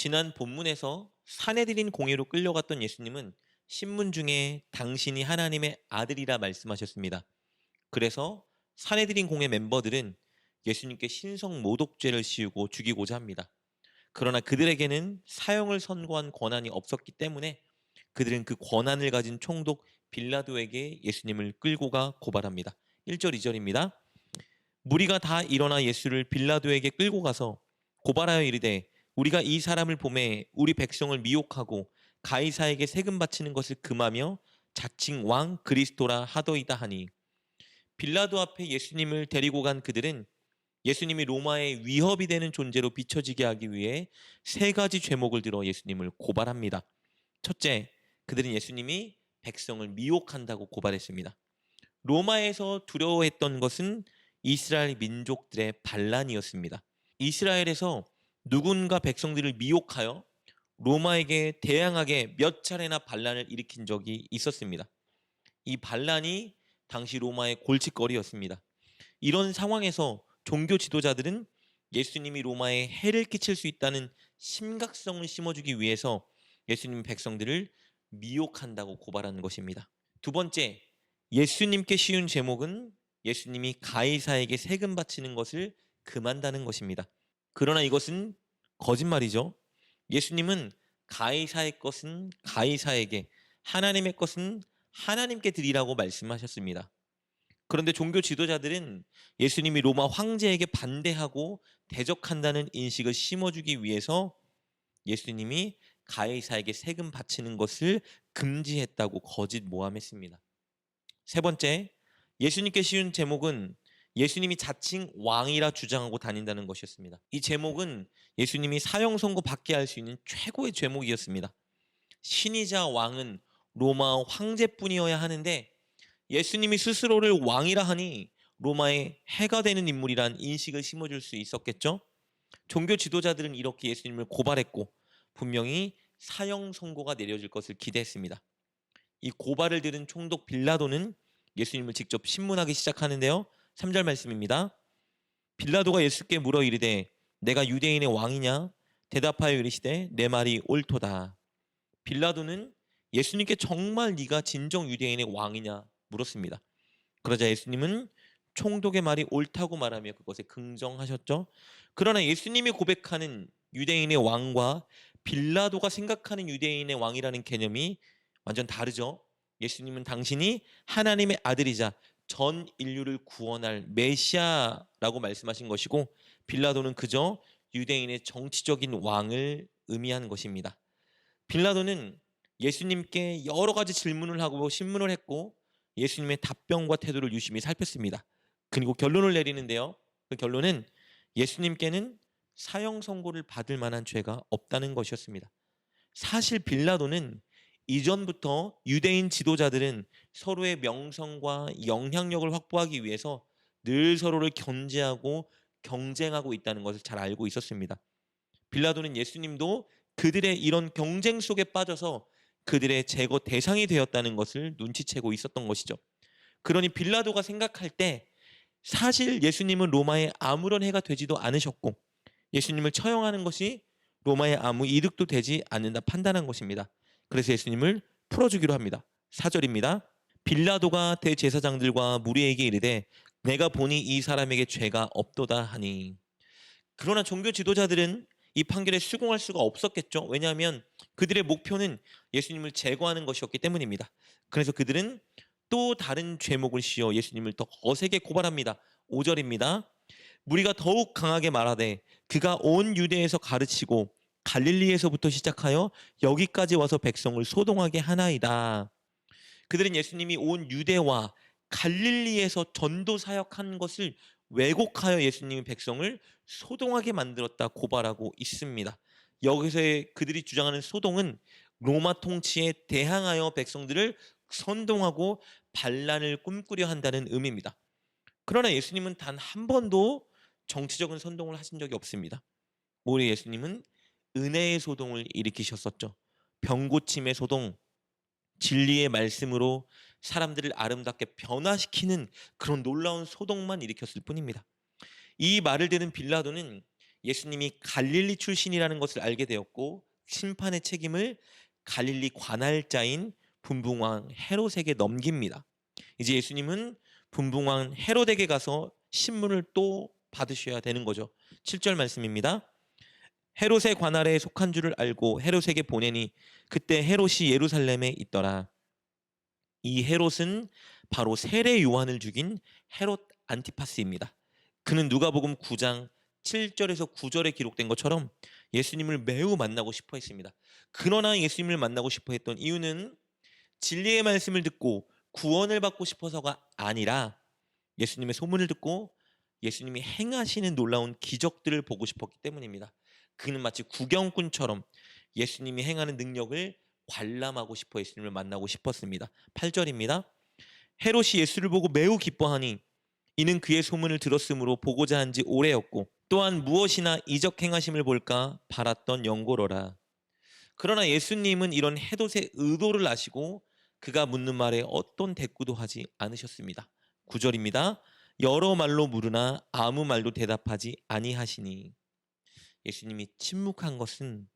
지난 본문에서 사내들인 공회로 끌려갔던 예수님은 신문 중에 당신이 하나님의 아들이라 말씀하셨습니다. 그래서 사내들인 공회 멤버들은 예수님께 신성 모독죄를 씌우고 죽이고자 합니다. 그러나 그들에게는 사형을 선고한 권한이 없었기 때문에 그들은 그 권한을 가진 총독 빌라도에게 예수님을 끌고 가 고발합니다. 1절, 2절입니다. 무리가 다 일어나 예수를 빌라도에게 끌고 가서 고발하여 이르되 우리가 이 사람을 보매 우리 백성을 미혹하고 가이사에게 세금 바치는 것을 금하며 자칭 왕 그리스도라 하더이다 하니, 빌라도 앞에 예수님을 데리고 간 그들은 예수님이 로마의 위협이 되는 존재로 비춰지게 하기 위해 세 가지 죄목을 들어 예수님을 고발합니다. 첫째, 그들은 예수님이 백성을 미혹한다고 고발했습니다. 로마에서 두려워했던 것은 이스라엘 민족들의 반란이었습니다. 이스라엘에서 누군가 백성들을 미혹하여 로마에게 대항하게 몇 차례나 반란을 일으킨 적이 있었습니다. 이 반란이 당시 로마의 골칫거리였습니다. 이런 상황에서 종교 지도자들은 예수님이 로마에 해를 끼칠 수 있다는 심각성을 심어주기 위해서 예수님 백성들을 미혹한다고 고발하는 것입니다. 두 번째, 예수님께 씌운 제목은 예수님이 가이사에게 세금 바치는 것을 금한다는 것입니다. 그러나 이것은 거짓말이죠. 예수님은 가이사의 것은 가이사에게, 하나님의 것은 하나님께 드리라고 말씀하셨습니다. 그런데 종교 지도자들은 예수님이 로마 황제에게 반대하고 대적한다는 인식을 심어주기 위해서 예수님이 가이사에게 세금 바치는 것을 금지했다고 거짓 모함했습니다. 세 번째, 예수님께 씌운 제목은 예수님이 자칭 왕이라 주장하고 다닌다는 것이었습니다. 이 제목은 예수님이 사형 선고 받게 할 수 있는 최고의 제목이었습니다. 신이자 왕은 로마 황제뿐이어야 하는데 예수님이 스스로를 왕이라 하니 로마의 해가 되는 인물이란 인식을 심어줄 수 있었겠죠? 종교 지도자들은 이렇게 예수님을 고발했고 분명히 사형 선고가 내려질 것을 기대했습니다. 이 고발을 들은 총독 빌라도는 예수님을 직접 신문하기 시작하는데요. 3절 말씀입니다. 빌라도가 예수께 물어 이르되 내가 유대인의 왕이냐? 대답하여 이르시되 내 말이 옳도다. 빌라도는 예수님께 정말 네가 진정 유대인의 왕이냐 물었습니다. 그러자 예수님은 총독의 말이 옳다고 말하며 그것에 긍정하셨죠. 그러나 예수님이 고백하는 유대인의 왕과 빌라도가 생각하는 유대인의 왕이라는 개념이 완전 다르죠. 예수님은 당신이 하나님의 아들이자 전 인류를 구원할 메시아라고 말씀하신 것이고, 빌라도는 그저 유대인의 정치적인 왕을 의미한 것입니다. 빌라도는 예수님께 여러 가지 질문을 하고 신문을 했고 예수님의 답변과 태도를 유심히 살폈습니다. 그리고 결론을 내리는데요. 그 결론은 예수님께는 사형 선고를 받을 만한 죄가 없다는 것이었습니다. 사실 빌라도는 이전부터 유대인 지도자들은 서로의 명성과 영향력을 확보하기 위해서 늘 서로를 견제하고 경쟁하고 있다는 것을 잘 알고 있었습니다. 빌라도는 예수님도 그들의 이런 경쟁 속에 빠져서 그들의 제거 대상이 되었다는 것을 눈치채고 있었던 것이죠. 그러니 빌라도가 생각할 때 사실 예수님은 로마에 아무런 해가 되지도 않으셨고 예수님을 처형하는 것이 로마에 아무 이득도 되지 않는다 판단한 것입니다. 그래서 예수님을 풀어주기로 합니다. 4절입니다. 빌라도가 대제사장들과 무리에게 이르되 내가 보니 이 사람에게 죄가 없도다 하니. 그러나 종교 지도자들은 이 판결에 수긍할 수가 없었겠죠. 왜냐하면 그들의 목표는 예수님을 제거하는 것이었기 때문입니다. 그래서 그들은 또 다른 죄목을 씌워 예수님을 더 거세게 고발합니다. 5절입니다. 무리가 더욱 강하게 말하되 그가 온 유대에서 가르치고 갈릴리에서부터 시작하여 여기까지 와서 백성을 소동하게 하나이다. 그들은 예수님이 온 유대와 갈릴리에서 전도 사역한 것을 왜곡하여 예수님의 백성을 소동하게 만들었다 고발하고 있습니다. 여기서의 그들이 주장하는 소동은 로마 통치에 대항하여 백성들을 선동하고 반란을 꿈꾸려 한다는 의미입니다. 그러나 예수님은 단 한 번도 정치적인 선동을 하신 적이 없습니다. 오히려 예수님은 은혜의 소동을 일으키셨었죠. 병고침의 소동, 진리의 말씀으로 사람들을 아름답게 변화시키는 그런 놀라운 소동만 일으켰을 뿐입니다. 이 말을 들은 빌라도는 예수님이 갈릴리 출신이라는 것을 알게 되었고 심판의 책임을 갈릴리 관할자인 분봉왕 헤롯에게 넘깁니다. 이제 예수님은 분봉왕 헤롯에게 가서 신문을 또 받으셔야 되는 거죠. 7절 말씀입니다. 헤롯의 관할에 속한 줄을 알고 헤롯에게 보내니 그때 헤롯이 예루살렘에 있더라. 이 헤롯은 바로 세례 요한을 죽인 헤롯 안티파스입니다. 그는 누가복음 9장 7절에서 9절에 기록된 것처럼 예수님을 매우 만나고 싶어 했습니다. 그러나 예수님을 만나고 싶어 했던 이유는 진리의 말씀을 듣고 구원을 받고 싶어서가 아니라 예수님의 소문을 듣고 예수님이 행하시는 놀라운 기적들을 보고 싶었기 때문입니다. 그는 마치 구경꾼처럼 예수님이 행하는 능력을 관람하고 싶어 예수님을 만나고 싶었습니다. 8절입니다. 헤롯이 예수를 보고 매우 기뻐하니 이는 그의 소문을 들었으므로 보고자 한 지 오래였고 또한 무엇이나 이적 행하심을 볼까 바랐던 영고로라. 그러나 예수님은 이런 헤롯의 의도를 아시고 그가 묻는 말에 어떤 대꾸도 하지 않으셨습니다. 9절입니다. 여러 말로 물으나 아무 말도 대답하지 아니하시니. 예수님이 침묵한 것은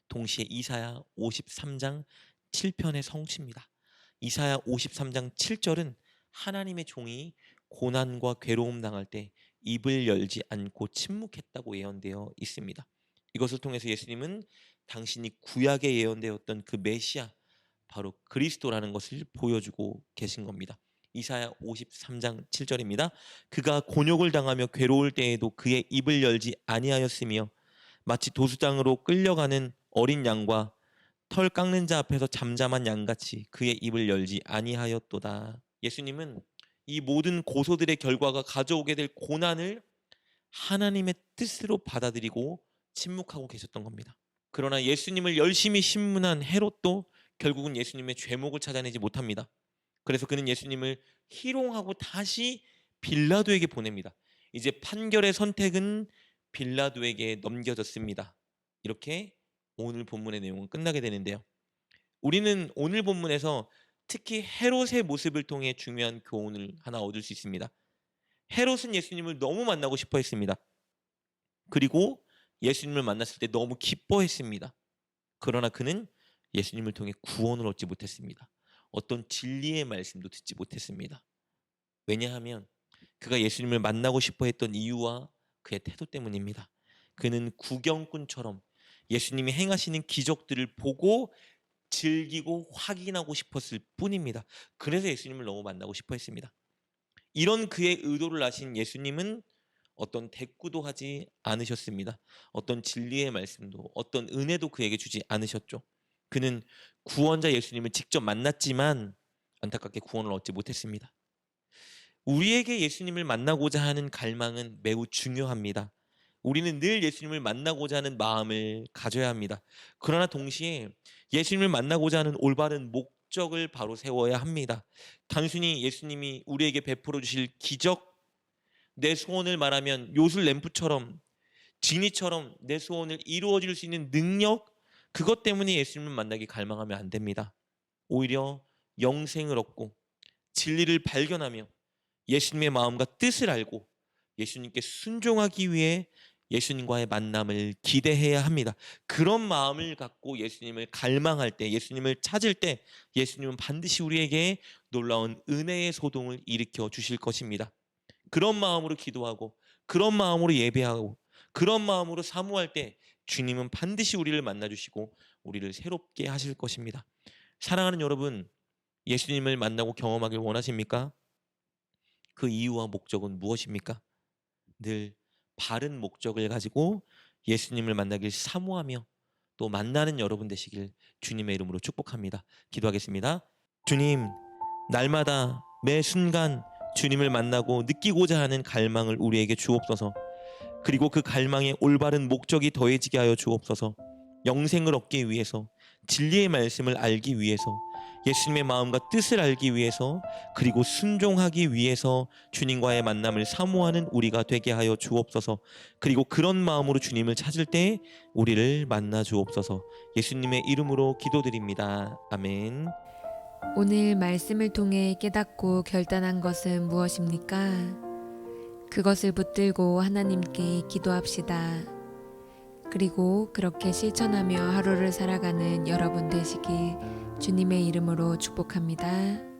동시에 이사야 53장 7편의 성취입니다. 이사야 53장 7절은 하나님의 종이 고난과 괴로움 당할 때 입을 열지 않고 침묵했다고 예언되어 있습니다. 이것을 통해서 예수님은 당신이 구약에 예언되었던 그 메시아 바로 그리스도라는 것을 보여주고 계신 겁니다. 이사야 53장 7절입니다. 그가 곤욕을 당하며 괴로울 때에도 그의 입을 열지 아니하였으며 마치 도수장으로 끌려가는 어린 양과 털 깎는 자 앞에서 잠잠한 양같이 그의 입을 열지 아니하였도다. 예수님은 이 모든 고소들의 결과가 가져오게 될 고난을 하나님의 뜻으로 받아들이고 침묵하고 계셨던 겁니다. 그러나 예수님을 열심히 신문한 헤롯도 결국은 예수님의 죄목을 찾아내지 못합니다. 그래서 그는 예수님을 희롱하고 다시 빌라도에게 보냅니다. 이제 판결의 선택은 빌라도에게 넘겨졌습니다. 이렇게 오늘 본문의 내용은 끝나게 되는데요. 우리는 오늘 본문에서 특히 헤롯의 모습을 통해 중요한 교훈을 하나 얻을 수 있습니다. 헤롯은 예수님을 너무 만나고 싶어 했습니다. 그리고 예수님을 만났을 때 너무 기뻐했습니다. 그러나 그는 예수님을 통해 구원을 얻지 못했습니다. 어떤 진리의 말씀도 듣지 못했습니다. 왜냐하면 그가 예수님을 만나고 싶어 했던 이유와 그의 태도 때문입니다. 그는 구경꾼처럼 예수님이 행하시는 기적들을 보고 즐기고 확인하고 싶었을 뿐입니다. 그래서 예수님을 너무 만나고 싶어 했습니다. 이런 그의 의도를 아신 예수님은 어떤 대꾸도 하지 않으셨습니다. 어떤 진리의 말씀도 어떤 은혜도 그에게 주지 않으셨죠. 그는 구원자 예수님을 직접 만났지만 안타깝게 구원을 얻지 못했습니다. 우리에게 예수님을 만나고자 하는 갈망은 매우 중요합니다. 우리는 늘 예수님을 만나고자 하는 마음을 가져야 합니다. 그러나 동시에 예수님을 만나고자 하는 올바른 목적을 바로 세워야 합니다. 단순히 예수님이 우리에게 베풀어 주실 기적, 내 소원을 말하면 요술 램프처럼 지니처럼 내 소원을 이루어 줄 수 있는 능력, 그것 때문에 예수님을 만나기 갈망하면 안 됩니다. 오히려 영생을 얻고 진리를 발견하며 예수님의 마음과 뜻을 알고 예수님께 순종하기 위해 예수님과의 만남을 기대해야 합니다. 그런 마음을 갖고 예수님을 갈망할 때, 예수님을 찾을 때 예수님은 반드시 우리에게 놀라운 은혜의 소동을 일으켜 주실 것입니다. 그런 마음으로 기도하고 그런 마음으로 예배하고 그런 마음으로 사모할 때 주님은 반드시 우리를 만나주시고 우리를 새롭게 하실 것입니다. 사랑하는 여러분, 예수님을 만나고 경험하길 원하십니까? 그 이유와 목적은 무엇입니까? 늘 바른 목적을 가지고 예수님을 만나길 사모하며 또 만나는 여러분 되시길 주님의 이름으로 축복합니다. 기도하겠습니다. 주님, 날마다 매 순간 주님을 만나고 느끼고자 하는 갈망을 우리에게 주옵소서. 그리고 그 갈망에 올바른 목적이 더해지게 하여 주옵소서. 영생을 얻기 위해서, 진리의 말씀을 알기 위해서, 예수님의 마음과 뜻을 알기 위해서, 그리고 순종하기 위해서 주님과의 만남을 사모하는 우리가 되게 하여 주옵소서. 그리고 그런 마음으로 주님을 찾을 때 우리를 만나 주옵소서. 예수님의 이름으로 기도드립니다. 아멘. 오늘 말씀을 통해 깨닫고 결단한 것은 무엇입니까? 그것을 붙들고 하나님께 기도합시다. 그리고 그렇게 실천하며 하루를 살아가는 여러분 되시길 주님의 이름으로 축복합니다.